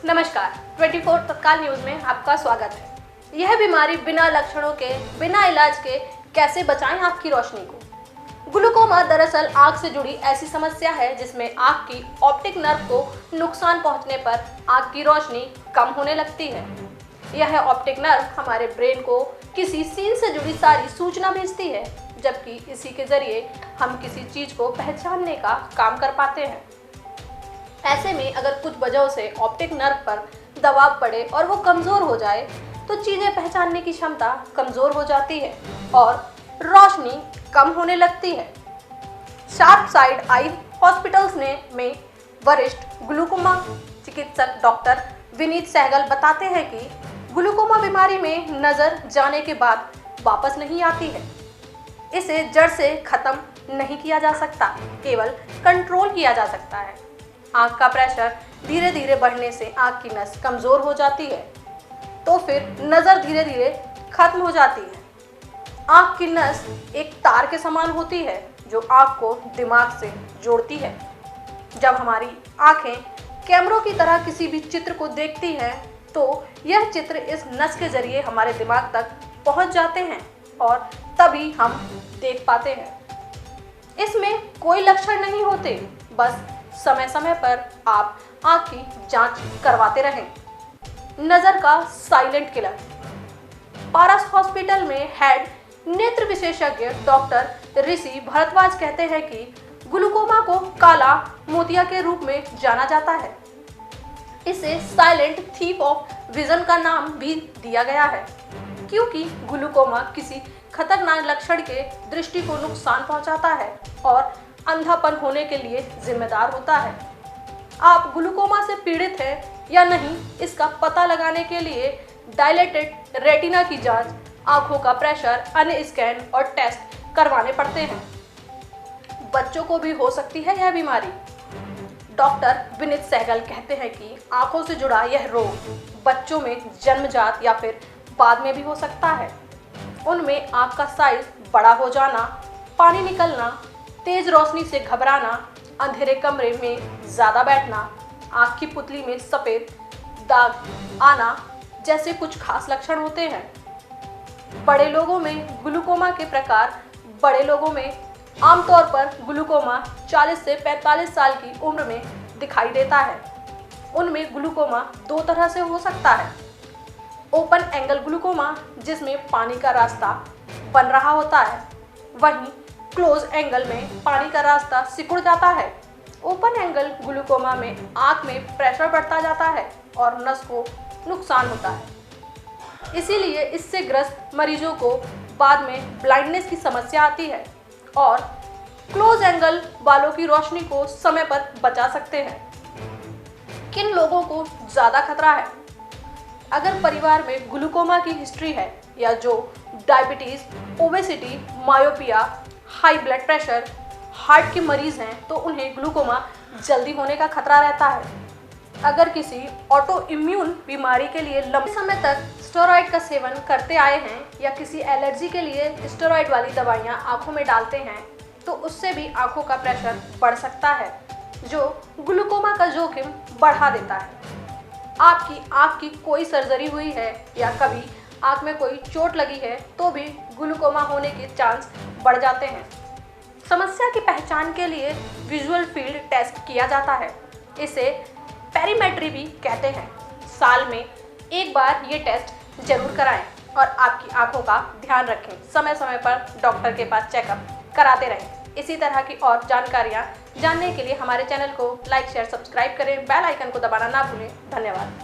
नमस्कार, 24 तत्काल न्यूज में आपका स्वागत है। यह बीमारी बिना लक्षणों के, बिना इलाज के कैसे बचाएं आंख की रोशनी को। ग्लूकोमा दरअसल आंख से जुड़ी ऐसी समस्या है जिसमें आंख की ऑप्टिक नर्व को नुकसान पहुंचने पर आंख की रोशनी कम होने लगती है। यह ऑप्टिक नर्व हमारे ब्रेन को किसी सीन से जुड़ी सारी सूचना भेजती है, जबकि इसी के जरिए हम किसी चीज को पहचानने का काम कर पाते हैं। ऐसे में अगर कुछ वजहों से ऑप्टिक नर्व पर दबाव पड़े और वो कमजोर हो जाए तो चीजें पहचानने की क्षमता कमजोर हो जाती है और रोशनी कम होने लगती है। शार्प साइड आई हॉस्पिटल्स में वरिष्ठ ग्लूकोमा चिकित्सक डॉक्टर विनीत सहगल बताते हैं कि ग्लूकोमा बीमारी में नजर जाने के बाद वापस नहीं आती है। इसे जड़ से खत्म नहीं किया जा सकता, केवल कंट्रोल किया जा सकता है। आंख का प्रेशर धीरे धीरे बढ़ने से आंख की नस कमजोर हो जाती है, तो फिर नजर धीरे धीरे खत्म हो जाती है। आंख की नस एक तार के समान होती है जो आंख को दिमाग से जोड़ती है। जब हमारी आंखें कैमरों की तरह किसी भी चित्र को देखती हैं, तो यह चित्र इस नस के जरिए हमारे दिमाग तक पहुंच जाते हैं और तभी हम देख पाते हैं। इसमें कोई लक्षण नहीं होते, बस समय समय पर आप आंख की जांच करवाते रहें। नजर का साइलेंट किलर। पारस हॉस्पिटल में हेड नेत्र विशेषज्ञ डॉक्टर ऋषि भारद्वाज कहते हैं कि ग्लूकोमा को काला मोतिया के रूप में जाना जाता है। इसे साइलेंट थीफ ऑफ विजन का नाम भी दिया गया है, क्योंकि ग्लूकोमा किसी खतरनाक लक्षण के दृष्टि को नुकसान पहुंचाता है और अंधापन होने के लिए जिम्मेदार होता है। आप ग्लूकोमा से पीड़ित हैं या नहीं, इसका पता लगाने के लिए डायलेटेड रेटिना की जांच, आंखों का प्रेशर, अन्य स्कैन और टेस्ट करवाने पड़ते हैं। बच्चों को भी हो सकती है यह बीमारी। डॉक्टर विनीत सहगल कहते हैं कि आंखों से जुड़ा यह रोग बच्चों में जन्मजात या फिर बाद में भी हो सकता है। उनमें आंख का साइज बड़ा हो जाना, पानी निकलना, तेज रोशनी से घबराना, अंधेरे कमरे में ज्यादा बैठना, आंख की पुतली में सफेद दाग आना जैसे कुछ खास लक्षण होते हैं। बड़े लोगों में ग्लूकोमा के प्रकार। बड़े लोगों में आमतौर पर ग्लूकोमा 40 से 45 साल की उम्र में दिखाई देता है। उनमें ग्लूकोमा दो तरह से हो सकता है। ओपन एंगल ग्लूकोमा, जिसमें पानी का रास्ता बन रहा होता है, वहीं क्लोज एंगल में पानी का रास्ता सिकुड़ जाता है। ओपन एंगल ग्लूकोमा में आंख में प्रेशर बढ़ता जाता है और नस को नुकसान होता है। इसीलिए इससे ग्रस्त मरीजों को बाद में ब्लाइंडनेस की समस्या आती है और क्लोज एंगल वालों की रोशनी को समय पर बचा सकते हैं। किन लोगों को ज़्यादा खतरा है? अगर परिवार में ग्लूकोमा की हिस्ट्री है या जो diabetes, obesity, myopia, high blood pressure, heart के मरीज हैं, तो उन्हें ग्लूकोमा जल्दी होने का खतरा रहता है। अगर किसी ऑटो इम्यून बीमारी के लिए लंबे समय तक स्टेरॉइड का सेवन करते आए हैं या किसी एलर्जी के लिए स्टेरॉइड वाली दवाइयां आंखों में डालते हैं, तो उससे भी आंखों का प्रेशर बढ़ सकता है, जो ग्लूकोमा का जोखिम बढ़ा देता है। आपकी आंख की कोई सर्जरी हुई है या कभी आंख में कोई चोट लगी है, तो भी ग्लूकोमा होने के चांस बढ़ जाते हैं। समस्या की पहचान के लिए विजुअल फील्ड टेस्ट किया जाता है। इसे पेरीमेट्री भी कहते हैं। साल में एक बार ये टेस्ट जरूर कराएं और आपकी आंखों का ध्यान रखें। समय समय पर डॉक्टर के पास चेकअप कराते रहें। इसी तरह की और जानकारियाँ जानने के लिए हमारे चैनल को लाइक, शेयर, सब्सक्राइब करें। बेल आइकन को दबाना ना भूलें। धन्यवाद।